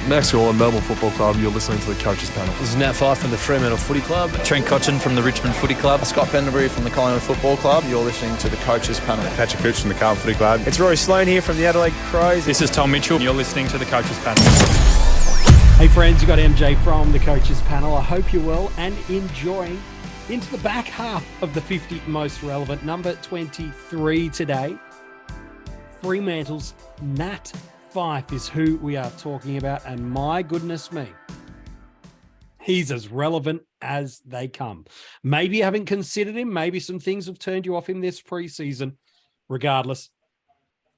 Max Gorlin, Melbourne Football Club. You're listening to the Coaches Panel. This is Nat Fyfe from the Fremantle Footy Club. Trent Cotchin from the Richmond Footy Club. Scott Pendlebury from the Collingwood Football Club. You're listening to the Coaches Panel. Patrick Cooch from the Carlton Footy Club. It's Rory Sloane here from the Adelaide Crows. This is Tom Mitchell. You're listening to the Coaches Panel. Hey friends, you got MJ from the Coaches Panel. I hope you're well and enjoying into the back half of the 50 most relevant. Number 23 today. Fremantle's Nat Fyfe is who we are talking about, and my goodness me, he's as relevant as they come. Maybe you haven't considered him. Maybe some things have turned you off him this preseason. Regardless,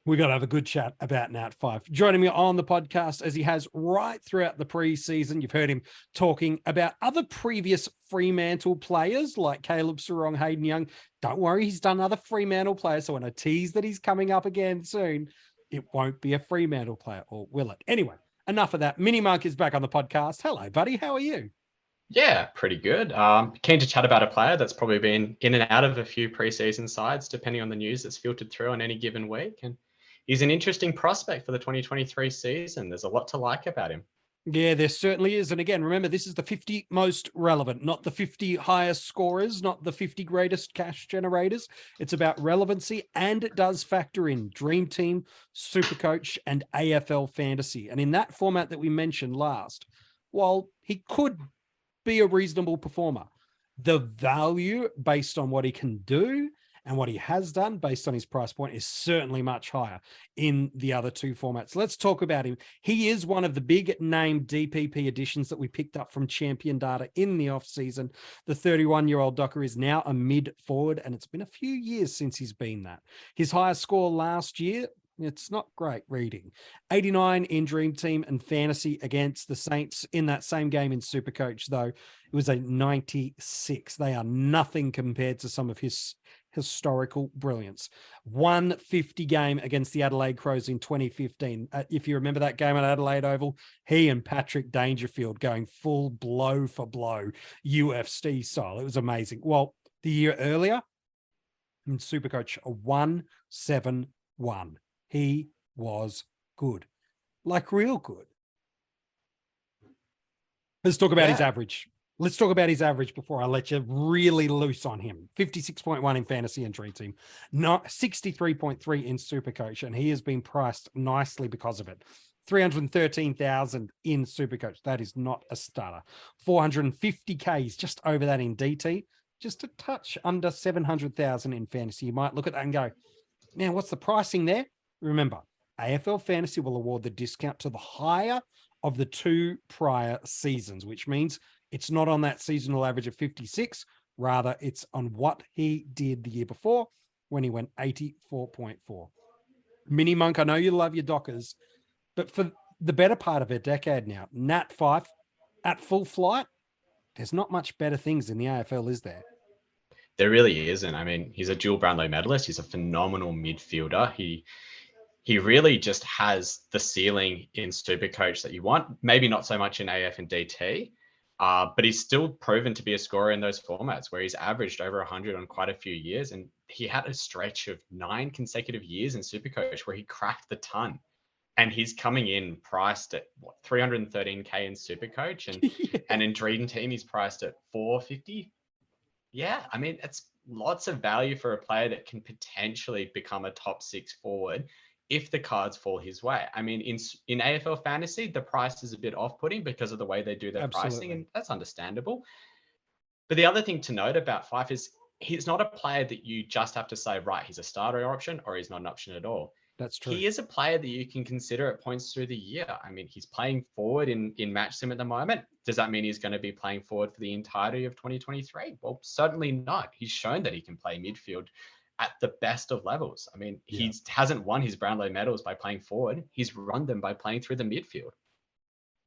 we've got to have a good chat about Nat Fyfe. Joining me on the podcast, as he has right throughout the preseason, you've heard him talking about other previous Fremantle players like Caleb Sarong, Hayden Young. Don't worry, he's done other Fremantle players, so when I tease that he's coming up again soon, it won't be a Fremantle player, or will it? Anyway, enough of that. MiniMonk is back on the podcast. Hello, buddy. How are you? Yeah, pretty good. Keen to chat about a player that's probably been in and out of a few preseason sides, depending on the news that's filtered through on any given week. And he's an interesting prospect for the 2023 season. There's a lot to like about him. Yeah, there certainly is. And again, remember, this is the 50 most relevant, not the 50 highest scorers, not the 50 greatest cash generators. It's about relevancy, and it does factor in DreamTeam, SuperCoach, and AFL Fantasy. And in that format that we mentioned last, while he could be a reasonable performer, the value based on what he can do and what he has done based on his price point is certainly much higher in the other two formats. Let's talk about him. He is one of the big name DPP additions that we picked up from Champion Data in the offseason. The 31-year-old Docker is now a mid-forward, and it's been a few years since he's been that. His highest score last year, it's not great reading. 89 in Dream Team and Fantasy against the Saints. In that same game in SuperCoach, though, it was a 96. They are nothing compared to some of his historical brilliance. 150 game against the Adelaide Crows in 2015. If you remember that game at Adelaide Oval, he and Patrick Dangerfield going full blow for blow, UFC style. It was amazing. Well, the year earlier in SuperCoach, a 171. He was good, like real good. Let's talk about his average. Let's talk about his average before I let you really loose on him. 56.1 in Fantasy and Dream Team, 63.3 in SuperCoach, and he has been priced nicely because of it. 313,000 in SuperCoach. That is not a starter. 450Ks, just over that in DT, just a touch under 700,000 in Fantasy. You might look at that and go, man, what's the pricing there? Remember, AFL Fantasy will award the discount to the higher of the two prior seasons, which means it's not on that seasonal average of 56. Rather, it's on what he did the year before when he went 84.4. MiniMonk, I know you love your Dockers, but for the better part of a decade now, Nat Fyfe at full flight, there's not much better things in the AFL, is there? There really isn't. I mean, he's a dual Brownlow medalist. He's a phenomenal midfielder. He really just has the ceiling in SuperCoach that you want. Maybe not so much in AF and DT, but he's still proven to be a scorer in those formats where he's averaged over 100 on quite a few years. And he had a stretch of 9 consecutive years in SuperCoach where he cracked the ton. And he's coming in priced at 313K in SuperCoach, and and in Dream Team he's priced at 450. Yeah, I mean, it's lots of value for a player that can potentially become a top 6 forward if the cards fall his way. I mean, in AFL Fantasy, the price is a bit off-putting because of the way they do their pricing, and that's understandable. But the other thing to note about Fyfe is he's not a player that you just have to say, right, he's a starter option or he's not an option at all. That's true. He is a player that you can consider at points through the year. I mean, he's playing forward in match sim at the moment. Does that mean he's going to be playing forward for the entirety of 2023? Well, certainly not. He's shown that he can play midfield at the best of levels. I mean, he hasn't won his Brownlow medals by playing forward. He's won them by playing through the midfield.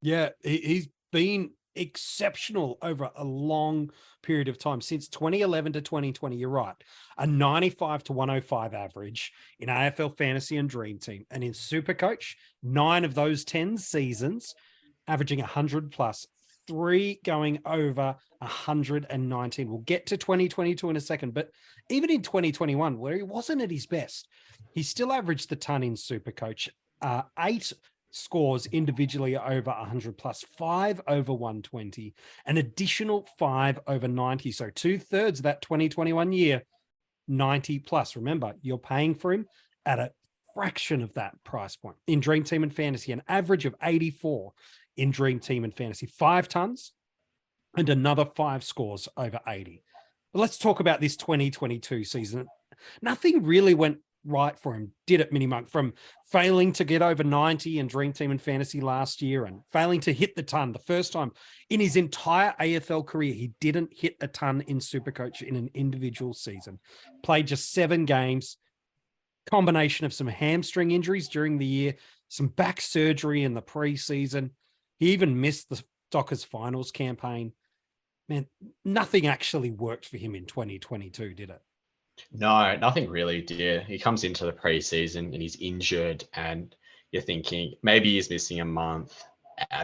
Yeah, he's been exceptional over a long period of time since 2011 to 2020. You're right. A 95 to 105 average in AFL Fantasy and Dream Team. And in SuperCoach, 9 of those 10 seasons, averaging 100 plus, 3 going over 119. We'll get to 2022 in a second, but even in 2021, where he wasn't at his best, he still averaged the ton in SuperCoach. 8 scores individually over 100 plus, 5 over 120, an additional 5 over 90. So 2/3 of that 2021 year, 90 plus. Remember, you're paying for him at a fraction of that price point. In Dream Team and Fantasy, an average of 84 in Dream Team and Fantasy, 5 tons and another 5 scores over 80. But let's talk about this 2022 season. Nothing really went right for him, did it, MiniMonk? From failing to get over 90 in Dream Team and Fantasy last year and failing to hit the ton the first time in his entire AFL career. He didn't hit a ton in SuperCoach in an individual season. Played just 7 games, combination of some hamstring injuries during the year, some back surgery in the preseason. He even missed the Dockers finals campaign. Man, nothing actually worked for him in 2022, did it? No, nothing really did. He comes into the preseason and he's injured, and you're thinking maybe he's missing a month,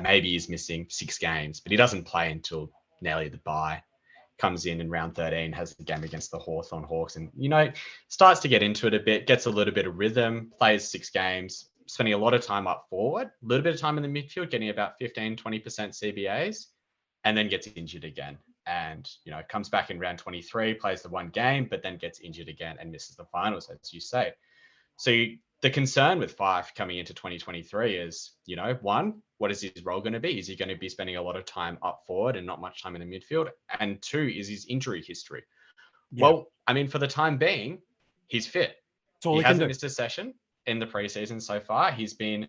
maybe he's missing 6 games, but he doesn't play until nearly the bye. Comes in round 13, has the game against the Hawthorn Hawks, and starts to get into it a bit, gets a little bit of rhythm, plays 6 games, spending a lot of time up forward, a little bit of time in the midfield, getting about 15-20% CBAs, and then gets injured again. And, comes back in round 23, plays the 1 game, but then gets injured again and misses the finals, as you say. So the concern with Fyfe coming into 2023 is, 1, what is his role going to be? Is he going to be spending a lot of time up forward and not much time in the midfield? And 2, is his injury history? Yeah. Well, for the time being, he's fit. He hasn't missed a session in the preseason so far. He's been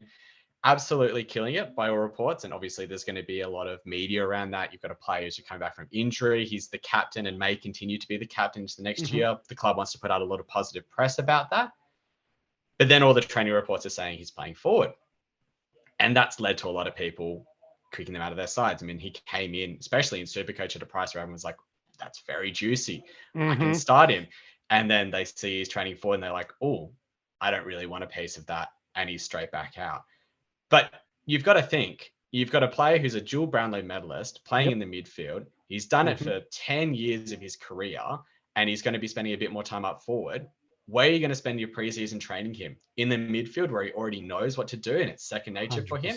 absolutely killing it by all reports. And obviously there's going to be a lot of media around that. You've got a player who's coming back from injury. He's the captain and may continue to be the captain into the next year. The club wants to put out a lot of positive press about that. But then all the training reports are saying he's playing forward. And that's led to a lot of people kicking them out of their sides. He came in, especially in SuperCoach, at a price where everyone's like, that's very juicy. I can start him. And then they see he's training forward and they're like, oh, I don't really want a piece of that. And he's straight back out. But you've got to think, you've got a player who's a dual Brownlow medalist playing in the midfield. He's done it for 10 years of his career, and he's going to be spending a bit more time up forward. Where are you going to spend your preseason training him? In the midfield, where he already knows what to do and it's second nature 100%. For him?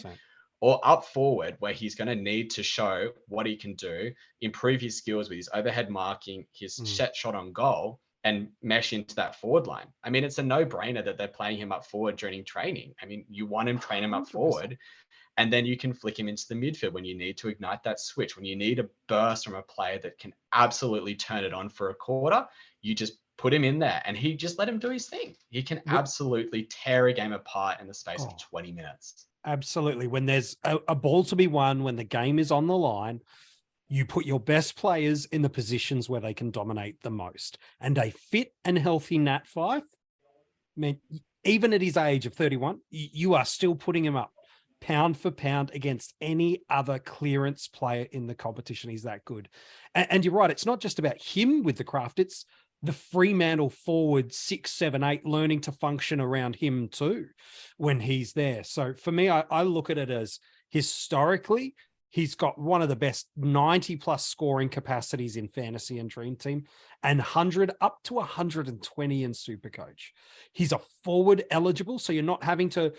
Or up forward, where he's going to need to show what he can do, improve his skills with his overhead marking, his set shot on goal, and mesh into that forward line. It's a no-brainer that they're playing him up forward during training. You want him, train him up 100%. Forward, and then you can flick him into the midfield when you need to ignite that switch, when you need a burst from a player that can absolutely turn it on for a quarter. You just put him in there and he just let him do his thing. He can absolutely tear a game apart in the space of 20 minutes. Absolutely. When there's a ball to be won, when the game is on the line, you put your best players in the positions where they can dominate the most. And a fit and healthy Nat Fyfe, even at his age of 31, you are still putting him up pound for pound against any other clearance player in the competition. He's that good. And you're right, it's not just about him with the craft, it's the Fremantle forward 6, 7, 8 learning to function around him too when he's there. So for me, I look at it as historically, he's got one of the best 90 plus scoring capacities in Fantasy and Dream Team, and 100 up to 120 in SuperCoach. He's a forward eligible, so you're not having to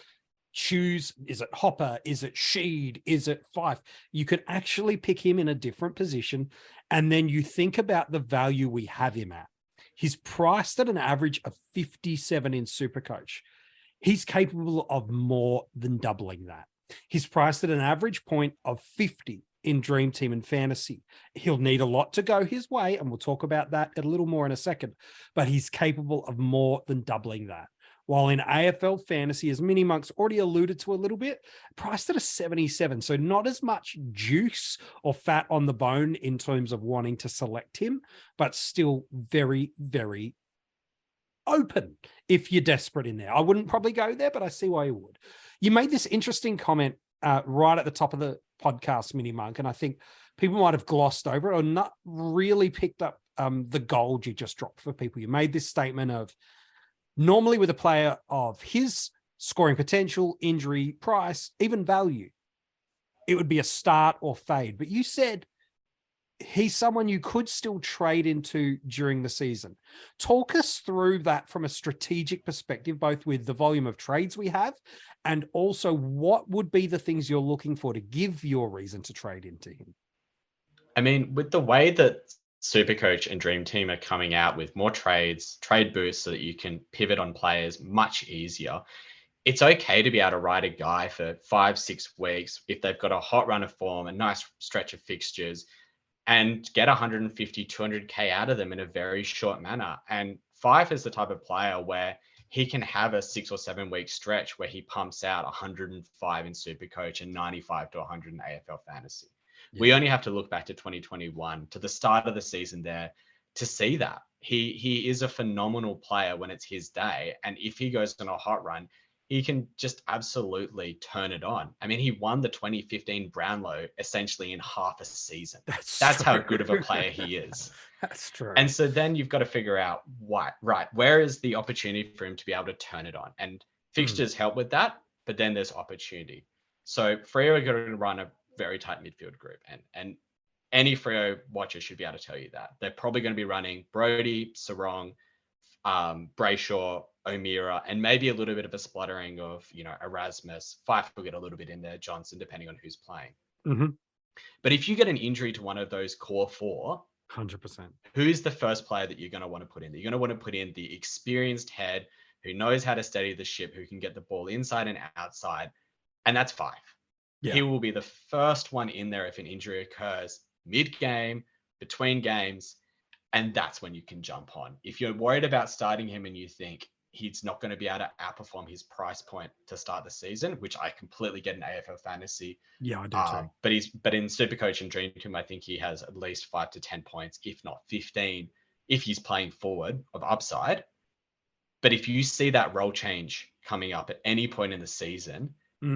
choose, is it Hopper, is it Sheed, is it Fyfe? You can actually pick him in a different position, and then you think about the value we have him at. He's priced at an average of 57 in SuperCoach. He's capable of more than doubling that. He's priced at an average point of 50 in Dream Team and Fantasy. He'll need a lot to go his way, and we'll talk about that a little more in a second, but he's capable of more than doubling that. While in AFL Fantasy, as MiniMonk's already alluded to a little bit, priced at a 77. So not as much juice or fat on the bone in terms of wanting to select him, but still very, very open if you're desperate in there. I wouldn't probably go there, but I see why you would. You made this interesting comment right at the top of the podcast, MiniMonk, and I think people might have glossed over it or not really picked up the gold you just dropped for people. You made this statement of, normally with a player of his scoring potential, injury, price, even value, it would be a start or fade. But you said he's someone you could still trade into during the season. Talk us through that from a strategic perspective, both with the volume of trades we have and also what would be the things you're looking for to give your reason to trade into him. I mean, with the way that SuperCoach and Dream Team are coming out with more trades, trade boosts so that you can pivot on players much easier, it's okay to be able to ride a guy for 5-6 weeks if they've got a hot run of form, a nice stretch of fixtures, and get 150, 200K out of them in a very short manner. And Fyfe is the type of player where he can have a 6 or 7 week stretch where he pumps out 105 in SuperCoach and 95 to 100 in AFL Fantasy. Yeah. We only have to look back to 2021, to the start of the season there, to see that. He is a phenomenal player when it's his day. And if he goes on a hot run, he can just absolutely turn it on. I mean, he won the 2015 Brownlow essentially in half a season. That's how good of a player he is. That's true. And so then you've got to figure out where is the opportunity for him to be able to turn it on? And fixtures help with that, but then there's opportunity. So Freo are going to run a very tight midfield group, and any Freo watcher should be able to tell you that. They're probably going to be running Brody, Sarong, Brayshaw, O'Meara, and maybe a little bit of a spluttering of, Erasmus. Fyfe will get a little bit in there, Johnson, depending on who's playing. Mm-hmm. But if you get an injury to one of those core four, 100%, who's the first player that you're going to want to put in? You're going to want to put in the experienced head who knows how to steady the ship, who can get the ball inside and outside, and that's Fyfe. Yeah. He will be the first one in there if an injury occurs mid-game, between games, and that's when you can jump on. If you're worried about starting him and you think he's not going to be able to outperform his price point to start the season, which I completely get in AFL Fantasy. Yeah, I do too. But in SuperCoach and Dream Team, I think he has at least 5 to 10 points, if not 15, if he's playing forward of upside. But if you see that role change coming up at any point in the season,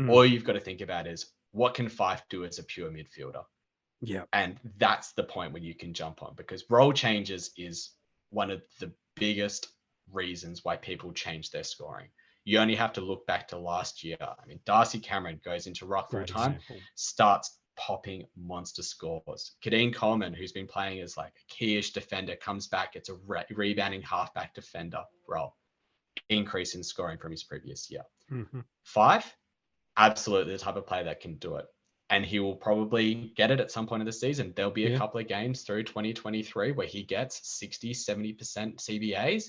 all you've got to think about is what can Fyfe do as a pure midfielder? Yeah. And that's the point when you can jump on, because role changes is one of the biggest reasons why people change their scoring. You only have to look back to last year. I mean, Darcy Cameron goes into ruck full time, starts popping monster scores. Kadeen Coleman, who's been playing as like a keyish defender, comes back, gets a rebounding halfback defender role. Increase in scoring from his previous year. Fyfe, absolutely the type of player that can do it. And he will probably get it at some point of the season. There'll be a couple of games through 2023 where he gets 60, 70% CBAs,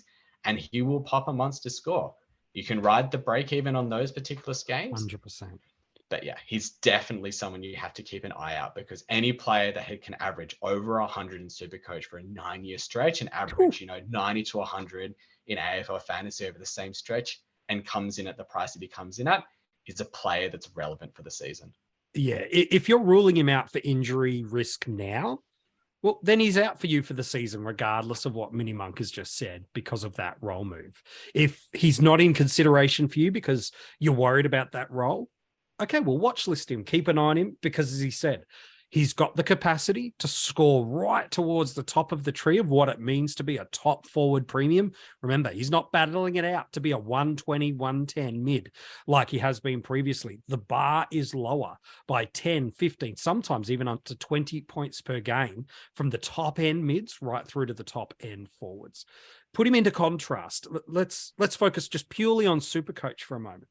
and he will pop a monster score. You can ride the break even on those particular games. 100%. But yeah, he's definitely someone you have to keep an eye out, because any player that can average over 100 in SuperCoach for a 9-year stretch and average, 90 to 100 in AFL Fantasy over the same stretch and comes in at the price that he comes in at, is a player that's relevant for the season. Yeah, if you're ruling him out for injury risk now, well, then he's out for you for the season, regardless of what MiniMonk has just said, because of that role move. If he's not in consideration for you because you're worried about that role, okay, well, watch list him, keep an eye on him, because as he said, he's got the capacity to score right towards the top of the tree of what it means to be a top forward premium. Remember, he's not battling it out to be a 120, 110 mid like he has been previously. The bar is lower by 10, 15, sometimes even up to 20 points per game from the top end mids right through to the top end forwards. Put him into contrast. Let's focus just purely on SuperCoach for a moment.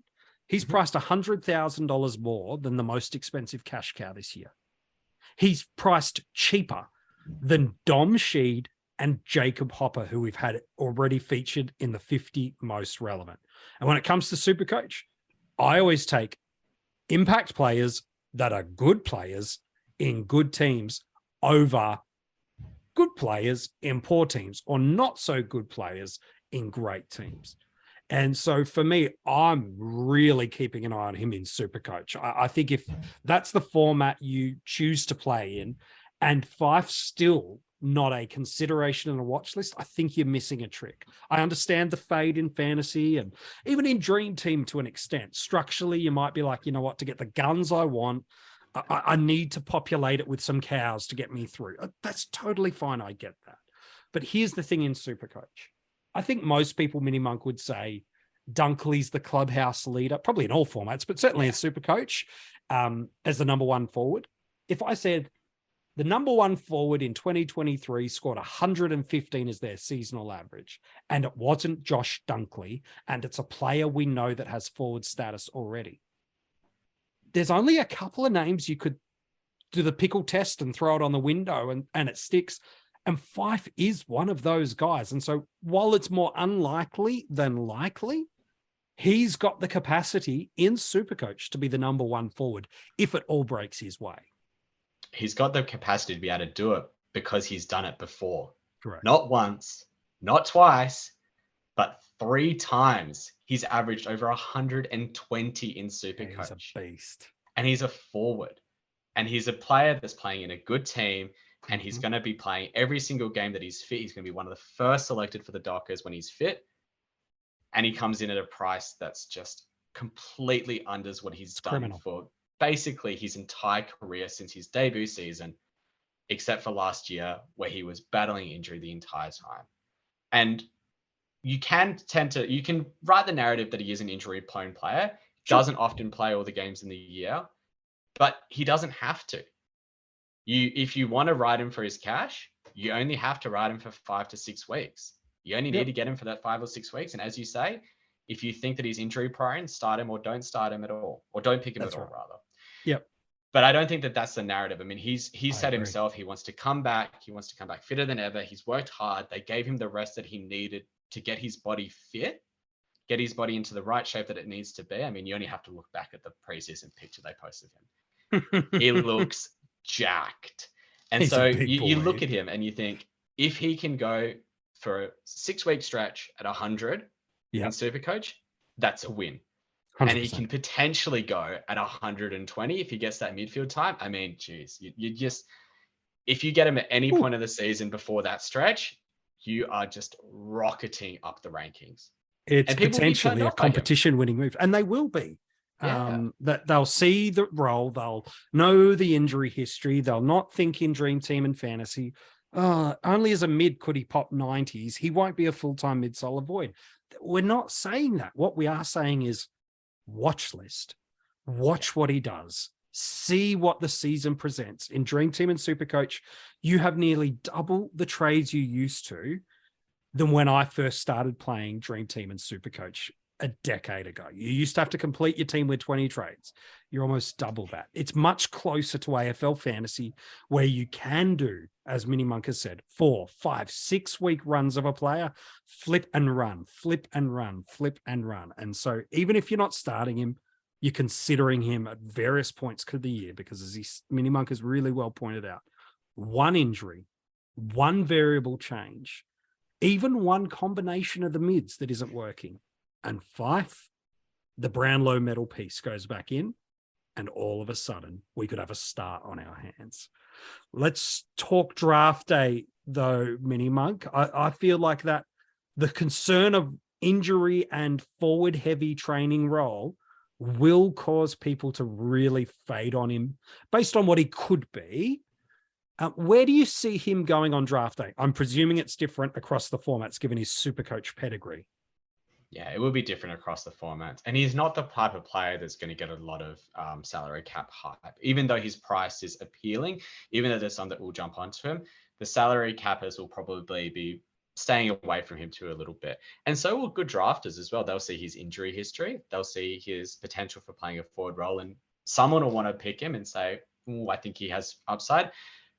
He's priced $100,000 more than the most expensive cash cow this year. He's priced cheaper than Dom Sheed and Jacob Hopper, who we've had already featured in the 50 most relevant. And when it comes to SuperCoach, I always take impact players that are good players in good teams over good players in poor teams, or not so good players in great teams. And so for me, I'm really keeping an eye on him in SuperCoach. I think if that's the format you choose to play in, and Fyfe's still not a consideration on a watch list, I think you're missing a trick. I understand the fade in fantasy and even in Dream Team to an extent. Structurally, you might be like, you know what, to get the guns I want, I need to populate it with some cows to get me through. That's totally fine. I get that. But here's the thing in SuperCoach. I think most people, MiniMonk, would say Dunkley's the clubhouse leader, probably in all formats, but certainly in SuperCoach as the number one forward. If I said The number one forward in 2023 scored 115 as their seasonal average. And it wasn't Josh Dunkley. And it's a player we know that has forward status already. There's only a couple of names you could do the pickle test and throw it on the window and it sticks. And Fyfe is one of those guys. And so while it's more unlikely than likely, he's got the capacity in SuperCoach to be the number one forward if it all breaks his way. He's got the capacity to be able to do it because he's done it before. Correct. Not once, not twice, but 3 times. He's averaged over 120 in SuperCoach. He's a beast. And he's a forward. And he's a player that's playing in a good team. And he's going to be playing every single game that he's fit. He's going to be one of the first selected for the Dockers when he's fit. And he comes in at a price that's just completely unders what he's done for basically his entire career since his debut season, except for last year where he was battling injury the entire time. And you can write the narrative that he is an injury-prone player, doesn't often play all the games in the year, but he doesn't have to. If you want to ride him for his cash, you only have to ride him for 5 to 6 weeks. You only need to get him for that 5 or 6 weeks. And as you say, if you think that he's injury prone, start him or don't start him at all, or don't pick him at all, rather. Yep. But I don't think that that's the narrative. I mean, he's said himself, he wants to come back. He wants to come back fitter than ever. He's worked hard. They gave him the rest that he needed to get his body fit, get his body into the right shape that it needs to be. I mean, you only have to look back at the preseason picture they posted him. He looks jacked. And so you look at him and you think, if he can go for a 6-week stretch at 100 in SuperCoach, that's a win. 100%. And he can potentially go at 120 if he gets that midfield time. I mean, geez, you just, if you get him at any point of the season before that stretch, you are just rocketing up the rankings. It's potentially a competition-winning move, and they will be. That they'll see the role, they'll know the injury history, they'll not think in Dream Team and fantasy. Only as a mid could he pop 90s. He won't be a full-time mid-solid void. We're not saying that. What we are saying is watch list. Watch what he does. See what the season presents. In Dream Team and SuperCoach, you have nearly double the trades you used to than when I first started playing Dream Team and SuperCoach a decade ago. You used to have to complete your team with 20 trades. You're almost double that. It's much closer to AFL fantasy, where you can do, as MiniMonk has said, 4, 5, 6 week runs of a player, flip and run, flip and run, flip and run. And so even if you're not starting him, you're considering him at various points of the year, because as MiniMonk has really well pointed out, one injury, one variable change, even one combination of the mids that isn't working, and Fyfe, the Brownlow medal piece, goes back in, and all of a sudden we could have a start on our hands. Let's talk draft day, though, MiniMonk. I feel like that the concern of injury and forward-heavy training role will cause people to really fade on him based on what he could be. Where do you see him going on draft day? I'm presuming it's different across the formats, given his SuperCoach pedigree. Yeah, it will be different across the formats. And he's not the type of player that's going to get a lot of salary cap hype. Even though his price is appealing, even though there's some that will jump onto him, the salary cappers will probably be staying away from him too a little bit. And so will good drafters as well. They'll see his injury history. They'll see his potential for playing a forward role. And someone will want to pick him and say, I think he has upside.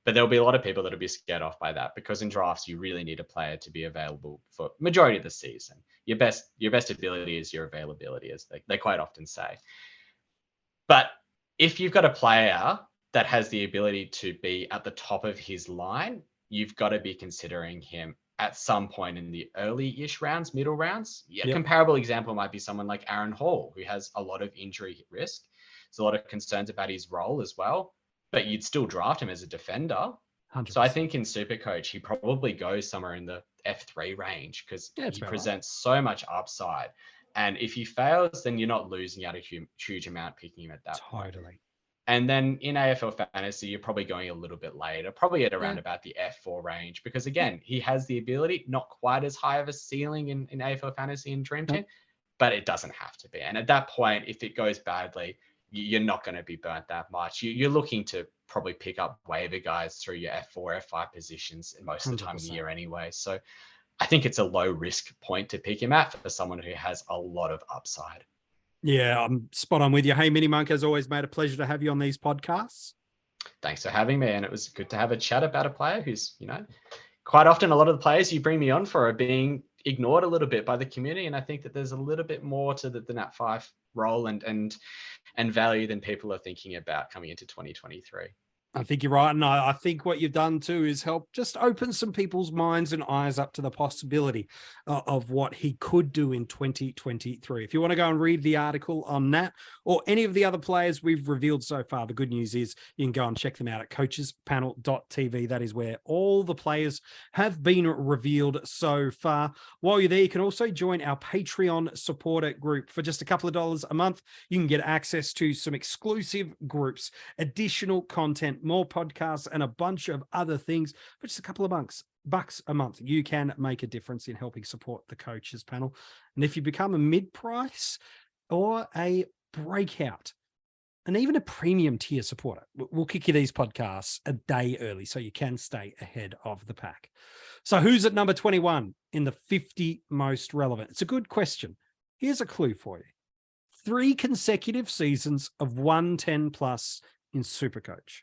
But there'll be a lot of people that'll be scared off by that, because in drafts, you really need a player to be available for majority of the season. Your best ability is your availability, as they quite often say. But if you've got a player that has the ability to be at the top of his line, you've got to be considering him at some point in the early-ish rounds, middle rounds. A comparable example might be someone like Aaron Hall, who has a lot of injury risk. There's a lot of concerns about his role as well. But you'd still draft him as a defender. 100%. So I think in SuperCoach, he probably goes somewhere in the F3 range, because he presents so much upside. And if he fails, then you're not losing out a huge amount picking him at that point. And then in AFL Fantasy, you're probably going a little bit later, probably at around about the F4 range, because again, he has the ability, not quite as high of a ceiling in AFL Fantasy and Dream Team, but it doesn't have to be. And at that point, if it goes badly, you're not going to be burnt that much. You're looking to probably pick up waiver guys through your F4, F5 positions in most of the time of the 100%. year anyway. So I think it's a low risk point to pick him at for someone who has a lot of upside. Yeah, I'm spot on with you. Hey, MiniMonk, as always, mate, a pleasure to have you on these podcasts. Thanks for having me. And it was good to have a chat about a player who's, quite often a lot of the players you bring me on for are being ignored a little bit by the community. And I think that there's a little bit more to the Nat Fyfe role and value than people are thinking about coming into 2023. I think you're right. And I think what you've done too is help just open some people's minds and eyes up to the possibility of what he could do in 2023. If you want to go and read the article on Nat or any of the other players we've revealed so far, the good news is you can go and check them out at coachespanel.tv. That is where all the players have been revealed so far. While you're there, you can also join our Patreon supporter group. For just a couple of dollars a month, you can get access to some exclusive groups, additional content, more podcasts, and a bunch of other things for just a couple of bucks a month. You can make a difference in helping support the coaches panel. And if you become a mid-price or a breakout and even a premium tier supporter, we'll kick you these podcasts a day early so you can stay ahead of the pack. So who's at number 21 in the 50 most relevant? It's a good question. Here's a clue for you. 3 consecutive seasons of 110 plus in SuperCoach.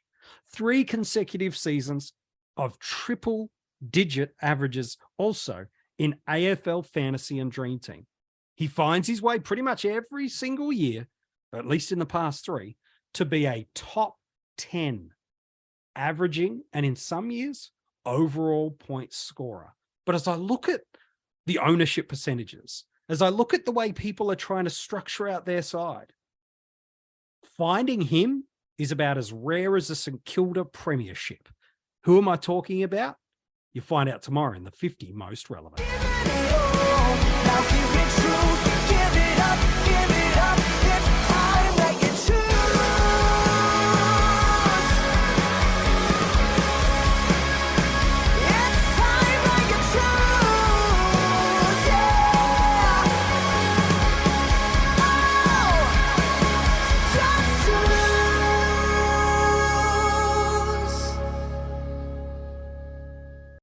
3 consecutive seasons of triple-digit averages also in AFL Fantasy and DreamTeam. He finds his way pretty much every single year, or at least in the past 3, to be a top 10 averaging, and in some years, overall point scorer. But as I look at the ownership percentages, as I look at the way people are trying to structure out their side, finding him is about as rare as a St Kilda premiership. Who am I talking about? You'll find out tomorrow in the 50 most relevant.